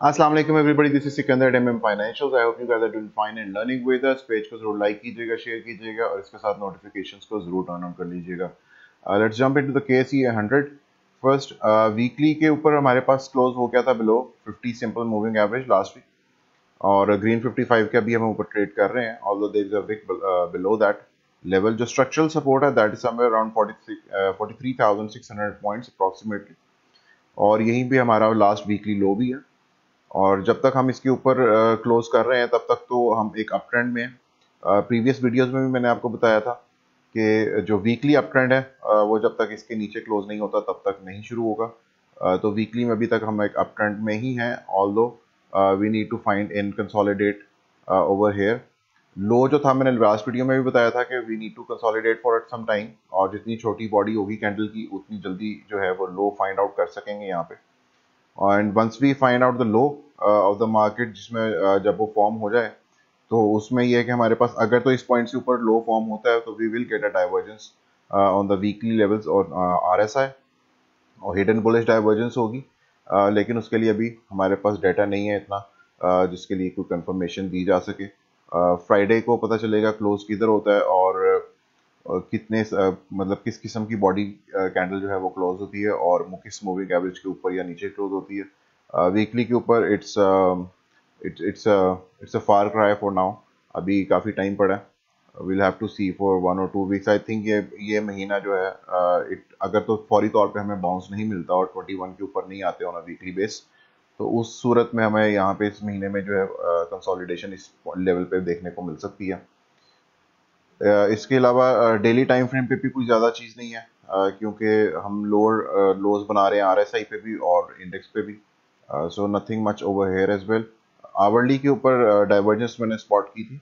अस्सलाम वालेकुम everybody, this is Sikandar at MM financials. I hope you guys are doing fine and learning with us. Page को जरूर like कीजिएगा, share कीजिएगा और इसके साथ नोटिफिकेशंस को जरूर टर्न ऑन कर लीजिएगा। Let's jump into the KSE 100। First, weekly के ऊपर हमारे पास क्लोज हो गया था below 50 simple moving average last week, और ग्रीन 55 का भी हम ऊपर ट्रेड कर रहे हैं, although there is a big below that level. जो स्ट्रक्चरल सपोर्ट है that is somewhere around 43,600 points approximately, और यहीं पे हमारा लास्ट वीकली लो भी है। और जब तक हम इसके ऊपर क्लोज कर रहे हैं तब तक तो हम एक अप ट्रेंड में हैं। प्रीवियस वीडियोस में भी मैंने आपको बताया था कि जो वीकली अप ट्रेंड है वो जब तक इसके नीचे क्लोज नहीं होता तब तक नहीं शुरू होगा। तो वीकली में अभी तक हम एक अप ट्रेंड में ही हैं, although we need to find in consolidate over here. लो जो था मैंने लास्ट वीडियो में भी बताया था कि we need to consolidate for at some time, और जितनी छोटी बॉडी होगी कैंडल की उतनी जल्दी जो है वो लो फाइंड आउट कर सकेंगे यहाँ पे। And once we find out the low of the market, जिसमें जब वो फॉर्म हो जाए तो उसमें ये है कि हमारे पास अगर तो इस पॉइंट से ऊपर लो फॉर्म होता है तो we will get a divergence on the weekly levels और आरएसआई, और हिडन बुलिश डाइवर्जेंस होगी। लेकिन उसके लिए अभी हमारे पास डाटा नहीं है इतना जिसके लिए कोई कंफर्मेशन दी जा सके। फ्राइडे को पता चलेगा क्लोज किधर होता है और कितने मतलब किस किस्म की बॉडी कैंडल जो है वो क्लोज होती है और किस मूविंग एवरेज के ऊपर या नीचे क्लोज होती है। वीकली के ऊपर it's a far cry for now. अभी काफ़ी टाइम पड़ा है, will have to see for 1 और 2 वीक्स। आई थिंक ये महीना जो है अगर तो फौरी तौर पे हमें बाउंस नहीं मिलता और 21 के ऊपर नहीं आते ऑन अ वीकली बेस, तो उस सूरत में हमें यहाँ पे इस महीने में जो है कंसोलिडेशन इस लेवल पे देखने को मिल सकती है। इसके अलावा डेली टाइम फ्रेम पे भी कुछ ज़्यादा चीज़ नहीं है, क्योंकि हम लोअर लोज बना रहे हैं आरएसआई पे भी और इंडेक्स पे भी। So nothing much over here as well. Hourly के ऊपर डाइवर्जेंस मैंने स्पॉट की थी,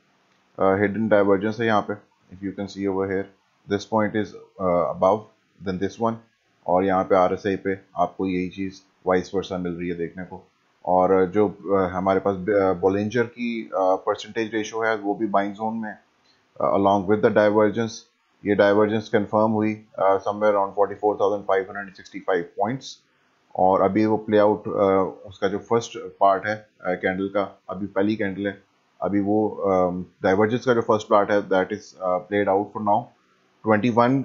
हिडन डाइवर्जेंस है यहाँ पे। If you can see over here, this point is above than this one, और यहाँ पे आरएसआई पे आपको यही चीज़ वाइस वर्सा मिल रही है देखने को। और जो हमारे पास बोलिंजर की परसेंटेज रेशो है वो भी बाइंग जोन में है along with the divergence। ये divergence कंफर्म हुई somewhere around 44,565 points, और अभी वो प्ले आउट उसका जो फर्स्ट पार्ट है कैंडल का, अभी पहली कैंडल है, अभी वो डाइवर्जेंस का जो फर्स्ट पार्ट है that is played out for now. 21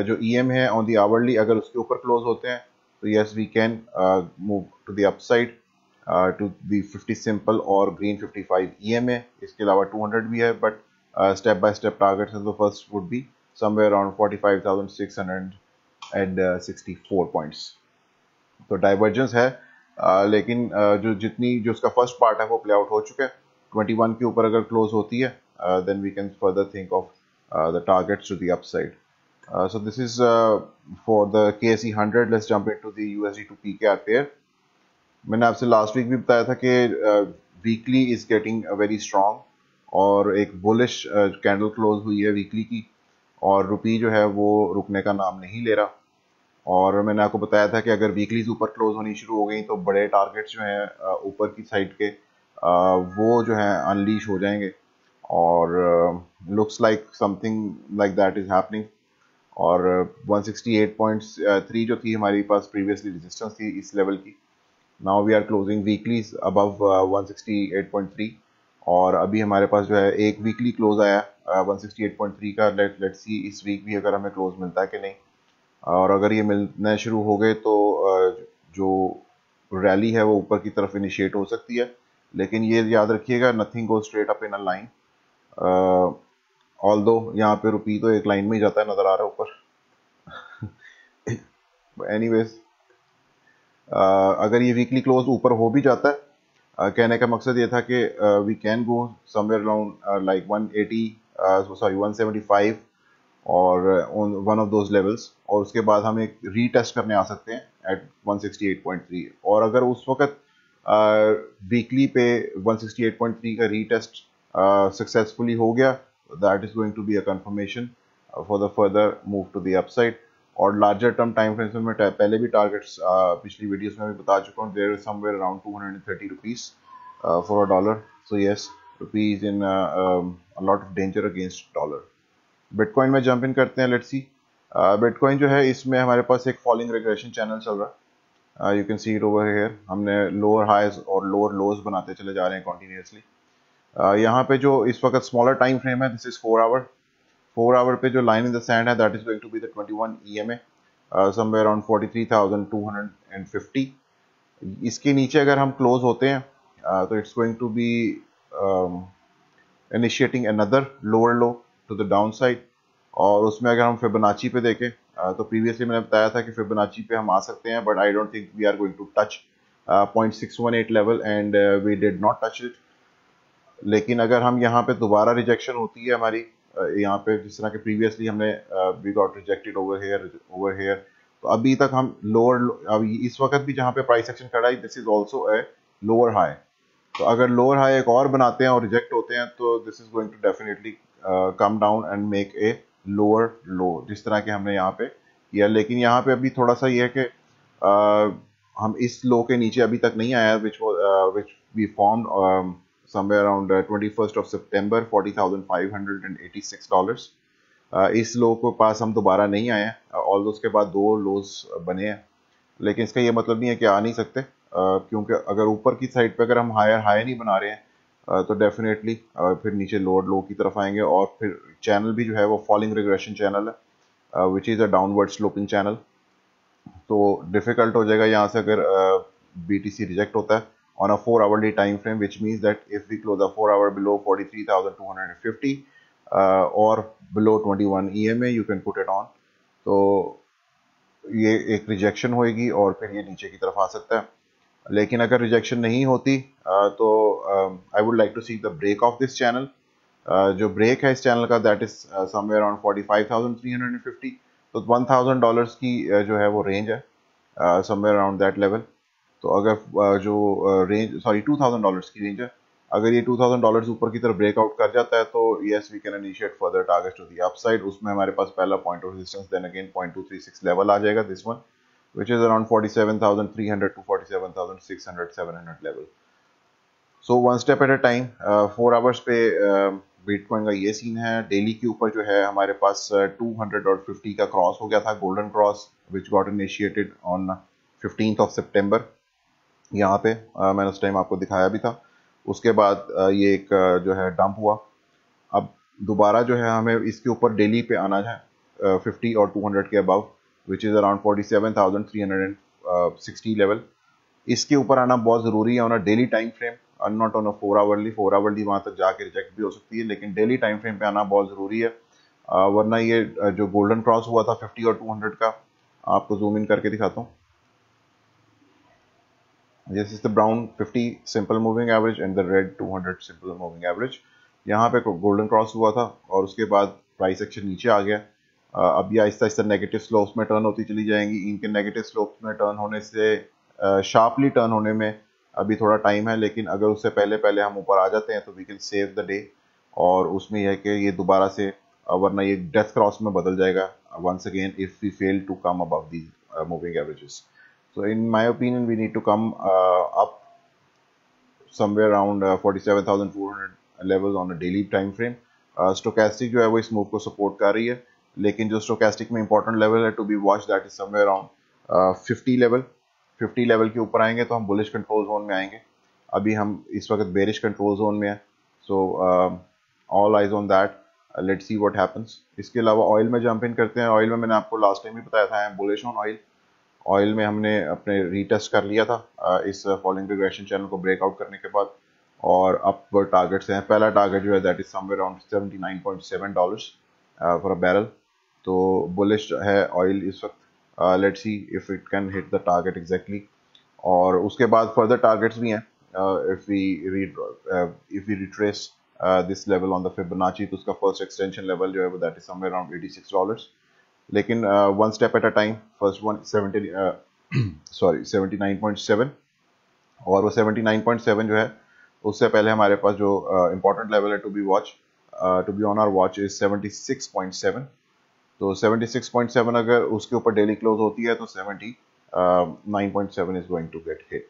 जो ईएम है ऑन द आवरली, अगर उसके ऊपर क्लोज होते हैं तो yes we can move to the upside to the 50 simple और ग्रीन 55 ईएमए। इसके अलावा 200 भी है, but step by step targets in the first would be somewhere around 45,664 points। तो डाइवर्जेंस है, लेकिन जो जितनी जो उसका फर्स्ट पार्ट है वो प्ले आउट हो चुका है। 21 के ऊपर अगर क्लोज होती है then we can further think of the targets to the upside. So this is for the KSE 100। Let's jump into the USD to PKR pair। मैंने आपसे लास्ट वीक भी बताया था कि weekly is getting very strong, और एक bullish candle close हुई है वीकली की, और रुपी जो है वो रुकने का नाम नहीं ले रहा। और मैंने आपको बताया था कि अगर वीकलीज ऊपर क्लोज होनी शुरू हो गई तो बड़े टारगेट्स जो हैं ऊपर की साइड के वो जो है अनलीश हो जाएंगे, और looks like something like that is happening. और 168.3 जो थी हमारी पास प्रीवियसली रेजिस्टेंस थी इस लेवल की, now we are closing weeklies above 168.3, और अभी हमारे पास जो है एक वीकली क्लोज आया 168.3 का। लेट्स सी इस वीक भी अगर हमें क्लोज मिलता है कि नहीं, और अगर ये मिलना शुरू हो गए तो जो रैली है वो ऊपर की तरफ इनिशिएट हो सकती है। लेकिन ये याद रखिएगा, nothing go straight up in a line. Although यहाँ पे रुपी तो एक लाइन में ही जाता है, नजर आ रहा है ऊपर। एनीवेज, अगर ये वीकली क्लोज ऊपर हो भी जाता है, कहने का मकसद ये था कि we can go somewhere around like 175 और वन ऑफ दोज लेवल्स, और उसके बाद हम एक रीटेस्ट करने आ सकते हैं एट 168.3। और अगर उस वक्त वीकली पे 168.3 का रीटेस्ट सक्सेसफुली हो गया, that is going to be a confirmation for the further move to the upside. और लार्जर टर्म टाइम फ्रेम्स में मैं पहले भी टारगेट्स पिछली वीडियोस में भी बता चुका हूँ। There is somewhere around 230 rupees for a dollar. So yes, rupee is in a lot of danger against dollar. Bitcoin में जंप इन करते हैं, लेट्स सी। बिटकॉइन जो है इसमें हमारे पास एक फॉलिंग रिग्रेशन चैनल चल रहा है, you can see it over here, हमने लोअर हाइज और लोअर लोज बनाते चले जा रहे हैं कॉन्टीन्यूसली। यहाँ पे जो इस वक्त स्मॉलर टाइम फ्रेम है, दिस इज 4 आवर। 4 आवर पे जो लाइन इन द सैंड है that is going to be the 21 EMA, somewhere around 43,250। इसके नीचे अगर हम क्लोज होते हैं तो it's going to be initiating another lower low to the downside. और उसमें अगर हम फिबोनाची पे देखें तो प्रीवियसली मैंने बताया था कि फिबोनाची पे हम आ सकते हैं, but I don't think we are going to touch 0.618 level and we did not touch it. लेकिन अगर हम यहाँ पे दोबारा रिजेक्शन होती है हमारी, यहाँ पे जिस तरह के प्रीवियसली हमने we got rejected over here, तो अभी तक हम लोअर, अभी इस वक्त भी जहाँ पे प्राइस एक्शन खड़ा है this is also a lower high. तो अगर लोअर हाई एक और बनाते हैं और रिजेक्ट होते हैं तो this is going to definitely come down and make a lower low, जिस तरह के हमने यहाँ पे किया। लेकिन यहाँ पे अभी थोड़ा सा ये है कि हम इस लो के नीचे अभी तक नहीं आया, which we formed somewhere around 21st of September, $40,586। इस लो को पास हम दोबारा नहीं आए हैं, ऑल्दो उसके बाद 2 लोज बने हैं। लेकिन इसका ये मतलब नहीं है कि आ नहीं सकते, क्योंकि अगर ऊपर की साइड पे अगर हम हायर हाई नहीं बना रहे हैं तो डेफिनेटली फिर नीचे लोअर लो की तरफ आएंगे, और फिर चैनल भी जो है वो फॉलिंग रिग्रेशन चैनल है, which is a downward sloping channel. तो डिफिकल्ट हो जाएगा यहाँ से अगर BTC रिजेक्ट होता है on a 4 hourly time frame, which means that if we close a 4 hour below 43,250 or below 21 EMA, you can put it on। तो ये एक रिजेक्शन होएगी और फिर ये नीचे की तरफ आ सकता है। लेकिन अगर रिजेक्शन नहीं होती तो I would like to see the break of this channel. जो ब्रेक है इस चैनल का दैट इज समवेयर अराउंड 45,350। तो $1,000 की जो है वो रेंज है, समवेयर अराउंड दैट लेवल। तो अगर जो रेंज सॉरी $2,000 की रेंज है, अगर ये $2,000 ऊपर की तरफ ब्रेकआउट कर जाता है तो yes we can initiate further targets to the upside. उसमें हमारे पास पहला point of resistance then again 0.236 level आ जाएगा, this one which is around 47,300 to 47,600 700 level। So one step at a time। 4 hours पे बिटकॉइन का ये सीन है। डेली के ऊपर जो है हमारे पास 250 का क्रॉस हो गया था, golden cross which got initiated on 15th of September। यहाँ पे मैंने उस टाइम आपको दिखाया भी था। उसके बाद ये एक जो है डंप हुआ। अब दोबारा जो है हमें इसके ऊपर डेली पे आना है 50 और 200 के above, which is around 47,360 level. इसके ऊपर आना बहुत ज़रूरी है on a daily time frame, not on a 4 hourly वहाँ तक जाके रिजेक्ट भी हो सकती है, लेकिन डेली टाइम फ्रेम पे आना बहुत ज़रूरी है। वरना ये जो गोल्डन क्रॉस हुआ था 50 और 200 का, आपको जूम इन करके दिखाता हूँ। This is the brown 50 simple moving average and the red 200 simple moving average। यहाँ पे गोल्डन क्रॉस हुआ था और उसके बाद प्राइस एक्शन नीचे आ गया। अब ये आहिस्ता आहिस्ता नेगेटिव स्लोप्स में टर्न होती चली जाएंगी। इनके नेगेटिव स्लोप्स में टर्न होने से, शार्पली टर्न होने में अभी थोड़ा टाइम है, लेकिन अगर उससे पहले पहले हम ऊपर आ जाते हैं तो we can save the day. और उसमें यह है कि ये दोबारा से वरना ये डेथ क्रॉस में बदल जाएगा once again if we fail to come above the moving averages. So in my opinion, we need to come up somewhere around 47,400 levels on a daily time frame। Stochastic जो है वो इस move को support कर रही है, लेकिन जो stochastic में important level है to be watched that is somewhere around 50 level। 50 level के ऊपर आएंगे तो हम बुलिश कंट्रोल जोन में आएंगे। अभी हम इस वक्त बेरिश कंट्रोल जोन में है। So all eyes on that, let's see what happens. इसके अलावा ऑयल में जंप इन करते हैं। ऑयल में मैंने आपको लास्ट टाइम भी बताया था, I am bullish on oil. Oil में हमने अपने रीटेस्ट कर लिया था इस फॉलिंग रिग्रेशन चैनल को ब्रेकआउट करने के बाद, और अपवर्ड टारगेट्स हैं। पहला टारगेट जो है that is somewhere around $79.7 for a barrel. तो बुलिश है ऑयल इस वक्त। Let's see if it can hit the target exactly. और उसके बाद फर्दर टारगेट्स भी हैं। If we retrace this level on the Fibonacci, तो उसका फर्स्ट एक्सटेंशन लेवल जो है वो दैट इज समवेयर अराउंड $86। लेकिन one step at a time. First one 79.7, और वो 79.7 जो है उससे पहले हमारे पास जो इंपॉर्टेंट लेवल है to be on our watch is 76.7। तो 76.7 अगर उसके ऊपर डेली क्लोज होती है तो 79.7 is going to get hit.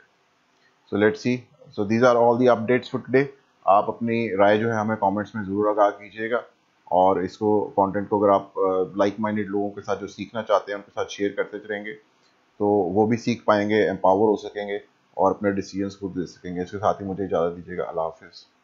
So let's see. So these are all the updates for today. आप अपनी राय जो है हमें कमेंट्स में ज़रूर आगाह कीजिएगा, और इसको कंटेंट को अगर आप लाइक माइंडेड लोगों के साथ जो सीखना चाहते हैं उनके साथ शेयर करते रहेंगे। तो वो भी सीख पाएंगे, एम्पावर हो सकेंगे और अपने डिसीजंस खुद ले सकेंगे। इसके साथ ही मुझे इजाज़त दीजिएगा। अल्लाह हाफिज़।